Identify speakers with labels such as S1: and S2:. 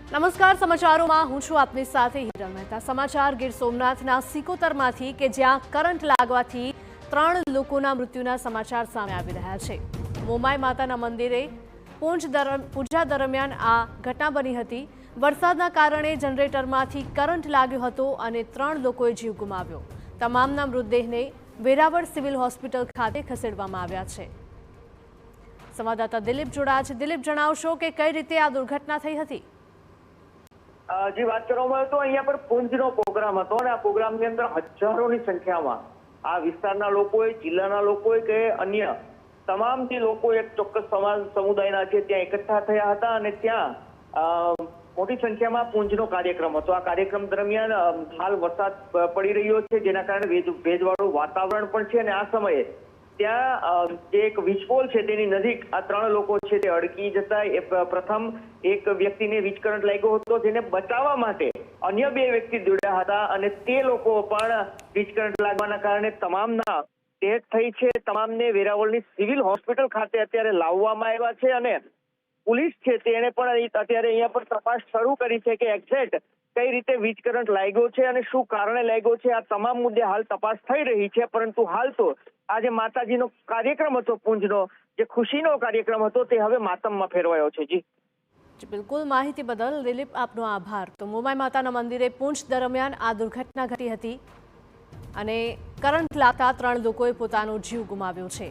S1: નમસ્કાર, સમાચારોમાં હું છું આપની સાથે હિરલ મહેતા। સમાચાર ગીર સોમનાથના સિકોતરમાંથી કે જ્યાં કરંટ લાગવાથી 3 લોકોના મૃત્યુના સમાચાર સામે આવી રહ્યા છે। મોમાઈ માતાના મંદિરે પૂજા દરમિયાન આ ઘટના બની હતી। વરસાદના કારણે જનરેટરમાંથી કરંટ લાગ્યો હતો અને 3 લોકોએ જીવ ગુમાવ્યો। તમામના મૃતદેહને વેરાવળ સિવિલ હોસ્પિટલ ખાતે ખસેડવામાં આવ્યા છે। સંવાદદાતા દિલીપ જોડાયા છે। દિલીપ, જણાવશો કે કઈ રીતે આ દુર્ઘટના થઈ હતી?
S2: જે વાત કરવામાં આવે તો અહીંયા પર પુંજનો પ્રોગ્રામ હતો અને આ પ્રોગ્રામની અંદર હજારોની સંખ્યામાં આ વિસ્તારના લોકોએ, જિલ્લાના લોકોએ કે અન્ય તમામ જે લોકો એક ચોક્કસ સમાજ સમુદાયના છે ત્યાં એકઠા થયા હતા અને ત્યાં મોટી સંખ્યામાં પુંજનો કાર્યક્રમ હતો। આ કાર્યક્રમ દરમિયાન હાલ વરસાદ પડી રહ્યો છે, જેના કારણે ભેજવાળું વાતાવરણ પણ છે અને આ સમયે ત્યાં જે એક વીજપોલ છે તેની નજીક આ 3 લોકો છે તે અડકી જતા પ્રથમ એક વ્યક્તિને વીજ કરંટ લાગ્યો હતો, જેને બચાવવા માટે અન્ય 2 વ્યક્તિ દોડ્યા હતા અને તે લોકો પણ વીજ કરંટ લાગવાના કારણે તમામના ડેથ થઈ છે। તમામને વેરાવળની સિવિલ હોસ્પિટલ ખાતે અત્યારે લાવવામાં આવ્યા છે અને પોલીસ છે તેને પણ અત્યારે અહીંયા પર તપાસ શરૂ કરી છે કે એક્ઝેક્ટ કઈ રીતે વીજ કરંટ લાગ્યો છે અને શું કારણે લાગ્યો છે। આ તમામ મુદ્દે હાલ તપાસ થઈ રહી છે, પરંતુ હાલ તો આ જે માતાજીનો કાર્યક્રમ હતો, પુંજનો જે ખુશીનો કાર્યક્રમ હતો, તે હવે માતમમાં ફેરવાયો છે। જી
S1: બિલકુલ, માહિતી બદલ દિલીપ આપનો આભાર। તો મોમાઈ માતાના મંદિરે પૂંછ દરમિયાન આ દુર્ઘટના ઘટી હતી અને કરંટ લાગતા 3 લોકોએ પોતાનો જીવ ગુમાવ્યો છે।